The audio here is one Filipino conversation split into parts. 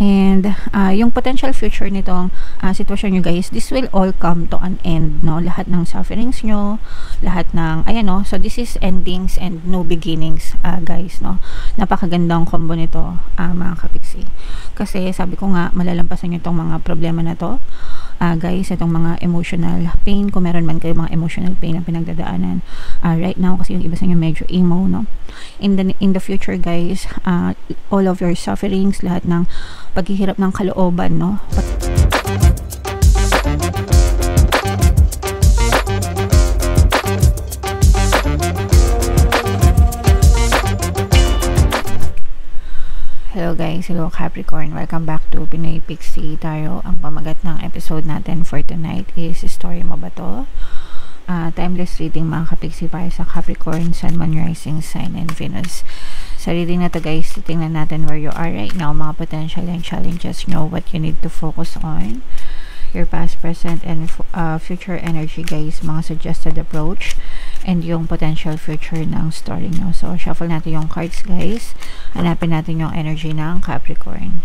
And yung potential future nitong sitwasyon nyo guys, this will all come to an end, no? Lahat ng sufferings nyo, lahat ng, ayan, no? So this is endings and new beginnings, guys, no? Napakagandang combo nito, mga kapiksi. Kasi sabi ko nga, malalampasan nyo itong mga problema na to, guys, itong mga emotional pain, kung meron man kayo mga emotional pain na pinagdadaanan right now, kasi yung iba sa inyo medyo emo, no? In the future guys, all of your sufferings, lahat ng paghihirap ng kalooban, no? Hello guys, hello Capricorn, welcome back to Pinoy Pixie Tarot. Ang pamagat ng episode natin for tonight is Story Mo Ba To? Timeless reading mga kapixie para sa Capricorn, Sun, Moon, Rising Sign, and Venus. Sa reading na to guys, titingnan natin where you are right now, mga potential and challenges nyo, what you need to focus on, your past, present, and future energy guys, mga suggested approach, and yung potential future ng story nyo. So, shuffle natin yung cards guys. Hanapin natin yung energy ng Capricorn.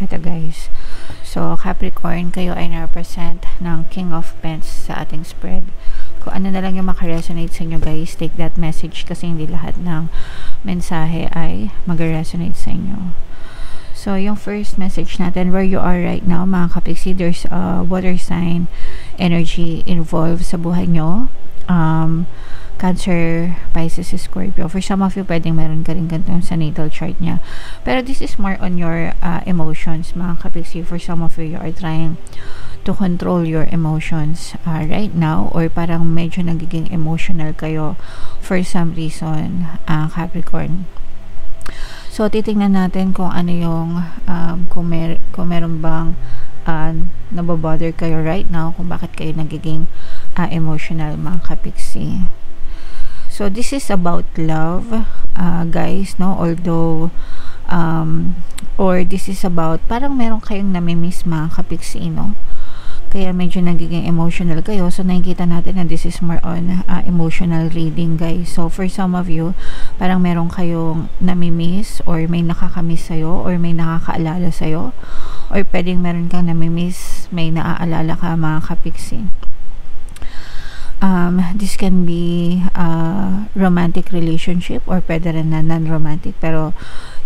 Ito guys. So, Capricorn, kayo ay na-represent ng King of Pentacles sa ating spread. Kung ano na lang yung makaresonate sa inyo guys, take that message kasi hindi lahat ng mensahe ay mag-resonate sa inyo. So, yung first message natin, where you are right now, mga kapixie, there's a water sign energy involved sa buhay nyo. Cancer, Pisces, Scorpio. For some of you, pwedeng meron ka rin ganito sa natal chart niya. Pero this is more on your emotions, mga kapixie. For some of you, you are trying to control your emotions right now, or parang medyo nagiging emotional kayo for some reason, Capricorn. So, titingnan natin kung ano yung, kung meron bang nabobother kayo right now, kung bakit kayo nagiging emotional, mga kapixie. So, this is about love, guys, no? Although, or this is about, parang meron kayong namimiss, mga kapixie, no? Kaya medyo nagiging emotional kayo. So, nakikita natin na this is more on emotional reading, guys. So, for some of you, parang meron kayong namimiss, or may nakakamiss sa'yo, or may nakakaalala sa'yo, or pwedeng meron kang namimiss, may naaalala ka, mga kapixie. This can be a romantic relationship, or pwede rin na non-romantic, pero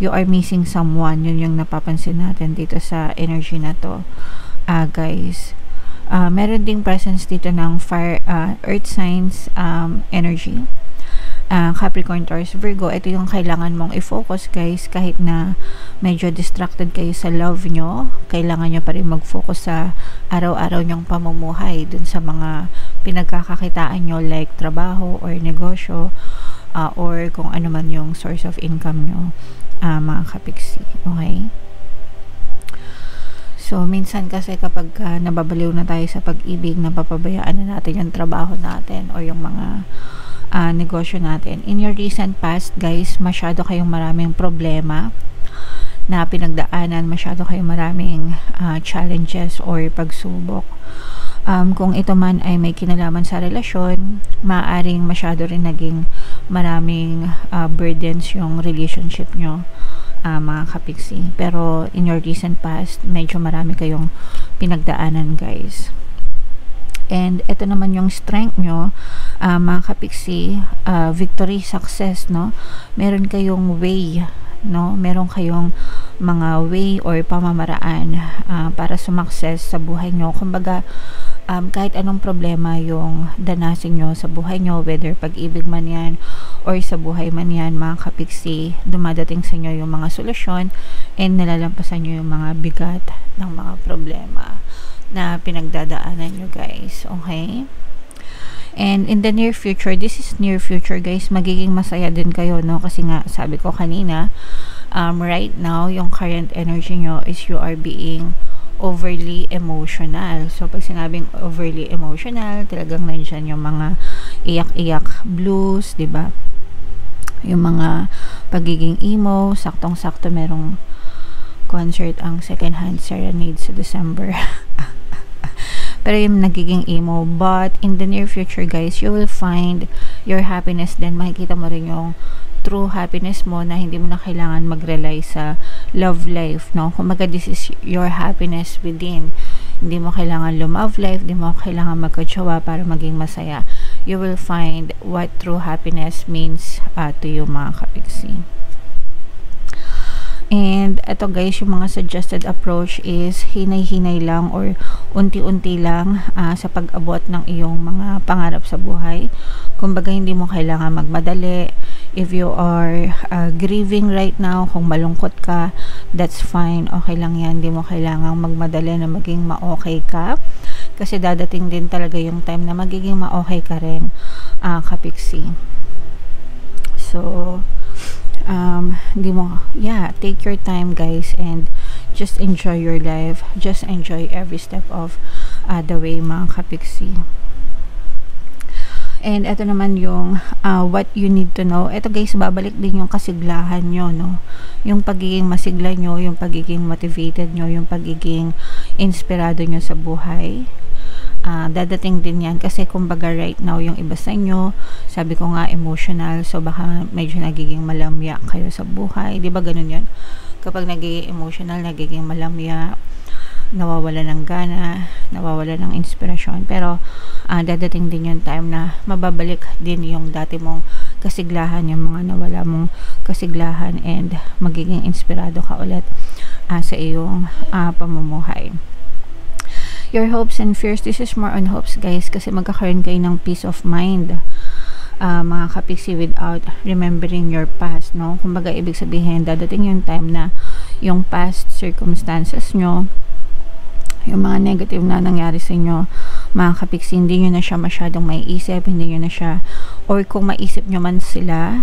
you are missing someone. Yun yung napapansin natin dito sa energy na to, guys. Meron ding presence dito ng fire, earth signs energy, Capricorn, Taurus, Virgo. Ito yung kailangan mong i-focus guys, kahit na medyo distracted kayo sa love nyo, kailangan nyo pa rin mag-focus sa araw-araw nyong pamumuhay, dun sa mga pinagkakakitaan nyo, like trabaho or negosyo, or kung ano man yung source of income nyo, mga kapixie. Okay? So, minsan kasi kapag nababaliw na tayo sa pag-ibig, napapabayaan na natin yung trabaho natin o yung mga negosyo natin. In your recent past, guys, masyado kayong maraming problema na pinagdaanan, masyado kayong maraming challenges or pagsubok. Kung ito man ay may kinalaman sa relasyon, maaaring masyado rin naging maraming burdens yung relationship nyo, mga kapixie. Pero in your recent past, medyo marami kayong pinagdaanan guys. And ito naman yung strength nyo, mga kapixie, victory, success, no? Meron kayong way, no? Meron kayong mga way or pamamaraan para sumakses sa buhay nyo. Kumbaga, kahit anong problema yung danasin nyo sa buhay nyo, whether pag-ibig man yan or sa buhay man yan, mga kapixie, dumadating sa inyo yung mga solusyon and nalalampasan nyo yung mga bigat ng mga problema na pinagdadaanan nyo guys. Okay? And in the near future, this is near future guys, magiging masaya din kayo, no? Kasi nga, sabi ko kanina, right now, yung current energy nyo is you are being overly emotional. So, pag sinabing overly emotional, talagang nandyan yung mga iyak-iyak blues, diba? Yung mga pagiging emo, saktong-sakto merong concert ang Second Hand Serenade sa December. Pero yung nagiging emo. But in the near future guys, you will find your happiness then. Makikita mo rin yung true happiness mo na hindi mo na kailangan mag-rely sa love life, no? Kumbaga, this is your happiness within. Hindi mo kailangan love life, hindi mo kailangan magkatsawa para maging masaya. You will find what true happiness means to you, mga kapiksi. And ito guys, yung mga suggested approach is hinay-hinay lang or unti-unti lang sa pag-abot ng iyong mga pangarap sa buhay. Kumbaga, hindi mo kailangan magmadali. If you are grieving right now, kung malungkot ka, that's fine. Okay lang yan. Hindi mo kailangan magmadali na maging ma-okay ka. Kasi dadating din talaga yung time na magiging ma-okay ka rin, kapiksi. So, hindi mo, take your time guys, and just enjoy your life. Just enjoy every step of the way, mga kapiksi. And ito naman yung what you need to know. Ito guys, babalik din yung kasiglahan nyo, no? Yung pagiging masigla nyo, yung pagiging motivated nyo, yung pagiging inspirado nyo sa buhay. Dadating din yan kasi kumbaga right now yung iba sa inyo, sabi ko nga emotional, so baka medyo nagiging malamya kayo sa buhay, di ba ganun yan? Kapag nagiging emotional, nagiging malamya, nawawala ng gana, nawawala ng inspirasyon, pero dadating din yung time na mababalik din yung dati mong kasiglahan, yung mga nawala mong kasiglahan, and magiging inspirado ka ulit sa iyong pamumuhay. Your hopes and fears, this is more on hopes guys, kasi magkakaroon kayo ng peace of mind, mga kapiksi, without remembering your past, no? Kumbaga, ibig sabihin, dadating yung time na yung past circumstances nyo, yung mga negative na nangyari sa inyo, mga kapiksi, hindi nyo na siya masyadong maiisip, hindi nyo na siya, or kung maisip nyo man sila,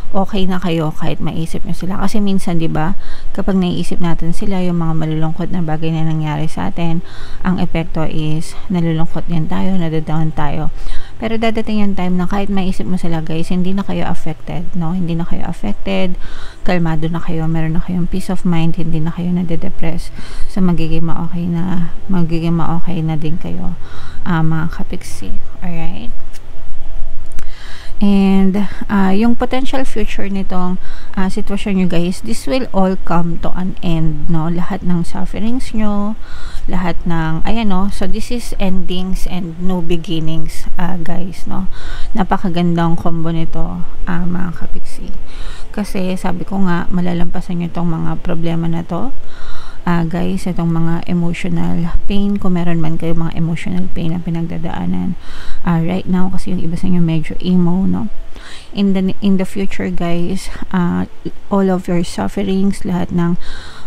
okay na kayo kahit maisip nyo sila. Kasi minsan, di ba, kapag naiisip natin sila, yung mga malulungkot na bagay na nangyari sa atin, ang epekto is nalulungkot din tayo, nadadown tayo. Pero dadating yung time na kahit maisip mo sila guys, hindi na kayo affected, no? Hindi na kayo affected, kalmado na kayo, meron na kayong peace of mind, hindi na kayo nade-depress. So magiging ma-okay na din kayo, mga kapiksi. Alright? And yung potential future nitong sitwasyon nyo guys, this will all come to an end, no? Lahat ng sufferings nyo, lahat ng, ayan, no? So this is endings and new beginnings, guys, no? Napakagandang combo nito, mga kapiksi. Kasi sabi ko nga, malalampasan nyo itong mga problema na to, guys, itong mga emotional pain, kung meron man kayo mga emotional pain na pinagdadaanan right now, kasi yung iba sa inyo medyo emo, no? In the future guys, all of your sufferings, lahat ng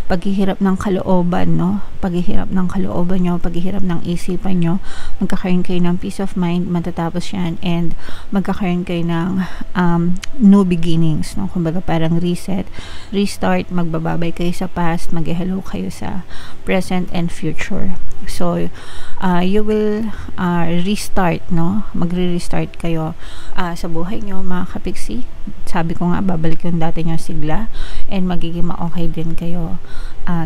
paghihirap ng kalooban, no? Paghihirap ng kalooban nyo, paghihirap ng isipan nyo, magkakaroon kayo ng peace of mind, matatapos yan, and magkakaroon kayo ng new beginnings, no? Kumbaga parang reset, restart, magbababay kayo sa past, mag-hello kayo sa present and future. So, you will restart, no? Magre-restart kayo sa buhay nyo, mga kapiksi. Sabi ko nga, babalik yung dati nyo sigla, and magiging ma-okay din kayo,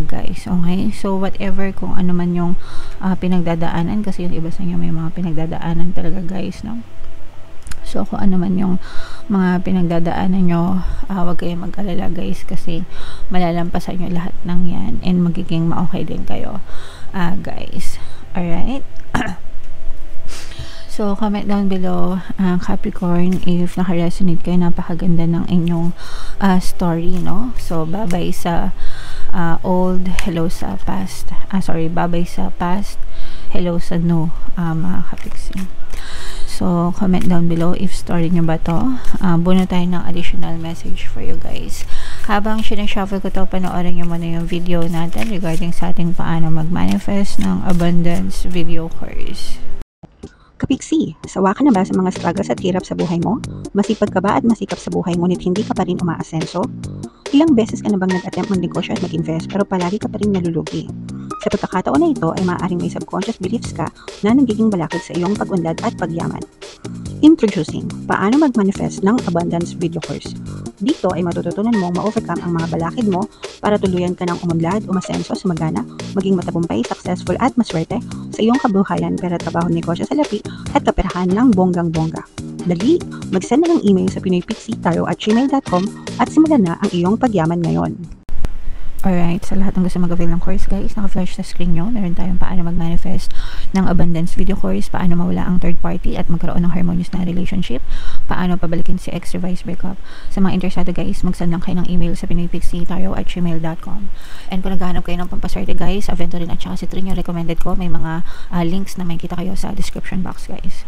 guys. Okay? So, whatever, kung ano man yung pinagdadaanan, kasi yung iba sa inyo may mga pinagdadaanan talaga, guys, no? So, kung ano man yung mga pinagdadaanan nyo, huwag kayong mag-alala, guys, kasi malalampasan nyo lahat ng yan, and magiging ma-okay din kayo, guys. Alright? So, comment down below, Capricorn, if naka-resonate kayo, napakaganda ng inyong story, no? So, babay sa old, hello sa past. Babay sa past, hello sa new, mga kapiksi. So, comment down below if story nyo ba to. Buno tayo ng additional message for you guys. Habang sinashuffle ko to, panoorin nyo muna yung video natin regarding sa ating paano mag-manifest ng abundance video course. Kapiksi, sawa ka na ba sa mga struggles at hirap sa buhay mo? Masipag ka ba at masikap sa buhay ngunit hindi ka pa rin umaasenso? Ilang beses ka na bang nag-attempt mag-negosyo at mag-invest pero palagi ka pa rin nalulugi? Sa pagkakataon na ito ay maaaring may subconscious beliefs ka na nagiging balakid sa iyong pag-unlad at pagyaman. Introducing, paano mag-manifest ng abundance video course. Dito ay matututunan mong ma-overcome ang mga balakid mo para tuluyan ka ng umunlad, umasenso, sumagana, maging matagumpay, successful at maswerte sa iyong kabuhayan, pera, trabaho, negosyo, salapi at kaperahan ng bonggang-bongga. Dali! Mag-send na ng email sa pinoypixie@gmail.com at simulan na ang iyong pagyaman ngayon. Alright, sa lahat ng gusto mag-avail ng course guys, naka-flash sa screen nyo, meron tayong paano mag-manifest ng abundance video course, paano mawala ang third party at magkaroon ng harmonious na relationship, paano pabalikin si ex revised breakup. Sa mga interesado guys, mag-send lang kayo ng email sa pinoypixie@gmail.com. And kung naghahanap kayo ng pampaswerte guys, Aventurin at saka si Trin yung recommended ko, may mga links na makikita kayo sa description box guys.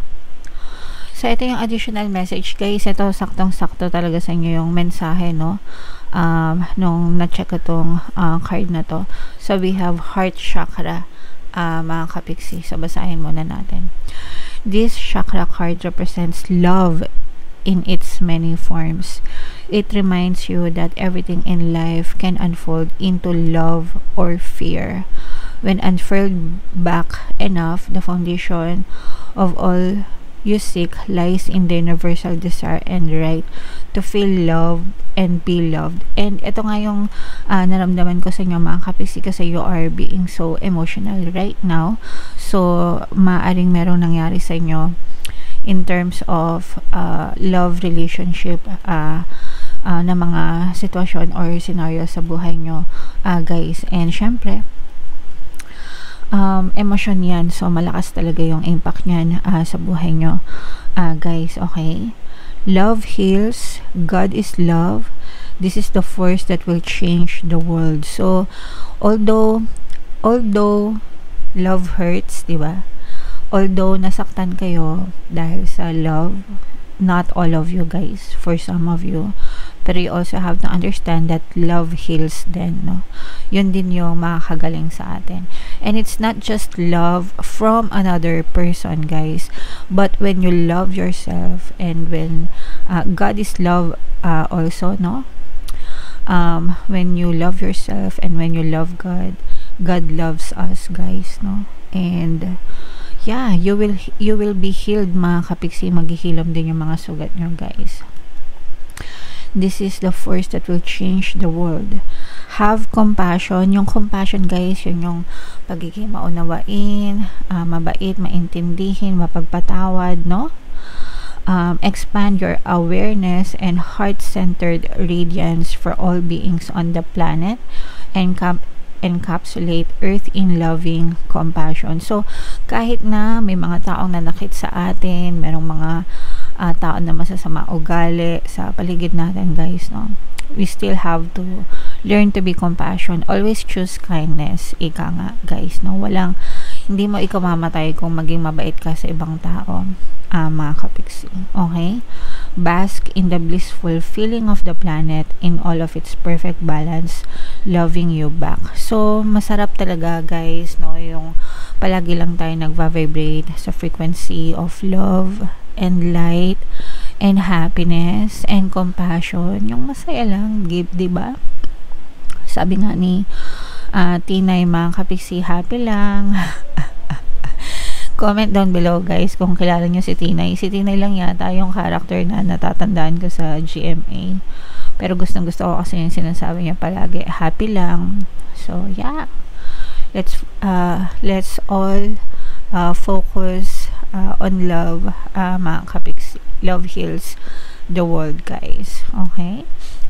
So, ito yung additional message guys. Ito, saktong-sakto talaga sa inyo yung mensahe, no? Nung na-check ko tong card na to. So, we have heart chakra, mga kapiksi. So, basahin muna natin. This chakra card represents love in its many forms. It reminds you that everything in life can unfold into love or fear. When unfurled back enough, the foundation of all you seek lies in the universal desire and right to feel loved and be loved. And ito nga yung naramdaman ko sa inyo mga kapiksi, kasi you are being so emotional right now. So, maaring merong nangyari sa inyo in terms of love relationship na mga sitwasyon or scenario sa buhay nyo guys. And syempre, emosyon yan, so malakas talaga yung impact nyan sa buhay nyo guys, okay? Love heals, God is love, this is the force that will change the world. So although love hurts, diba? Although nasaktan kayo dahil sa love, not all of you guys, for some of you, pero you also have to understand that love heals din, no? Yun din yung makakagaling sa atin. And it's not just love from another person, guys, but when you love yourself, and when God is love also, no? When you love yourself and when you love God, God loves us, guys, no? And yeah, you will be healed mga kapiksi. Maghihilom din yung mga sugat nyo guys. This is the force that will change the world. Have compassion. Yung compassion guys, yun yung pagiging maunawain, mabait, maintindihin, mapagpatawad, no? Expand your awareness and heart-centered radiance for all beings on the planet, and encapsulate earth in loving compassion. So, kahit na may mga taong nanakit sa atin, merong mga tao na masasama ugali sa paligid natin guys, no? We still have to learn to be compassion. Always choose kindness. Ika nga guys, no? Hindi mo ikaw mamatay kung maging mabait ka sa ibang tao, mga kapiksi. Okay? Bask in the blissful feeling of the planet in all of its perfect balance, loving you back. So, masarap talaga guys, no? Yung palagi lang tayo nagva-vibrate sa frequency of love and light and happiness and compassion. Yung masaya lang, give, diba? Sabi nga ni Tinay, mga kapiksi, happy lang. Comment down below guys kung kilala nyo si Tinay. Si Tinay lang yata yung character na natatandaan ko sa GMA. Pero gustong gusto ko kasi yung sinasabi niya palagi, happy lang. So yeah, let's all focus on love, mga kapiksi. Love heals the world guys. Okay?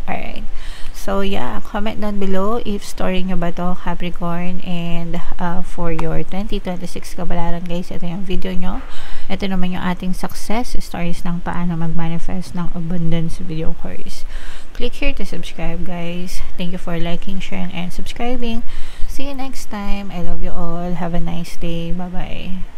Alright. So yeah, comment down below if story nyo ba to Capricorn, and for your 2026 kabalaran guys, ito yung video nyo. Ito naman yung ating success stories ng paano mag-manifest ng abundance video course. Click here to subscribe guys. Thank you for liking, sharing, and subscribing. See you next time. I love you all. Have a nice day. Bye bye.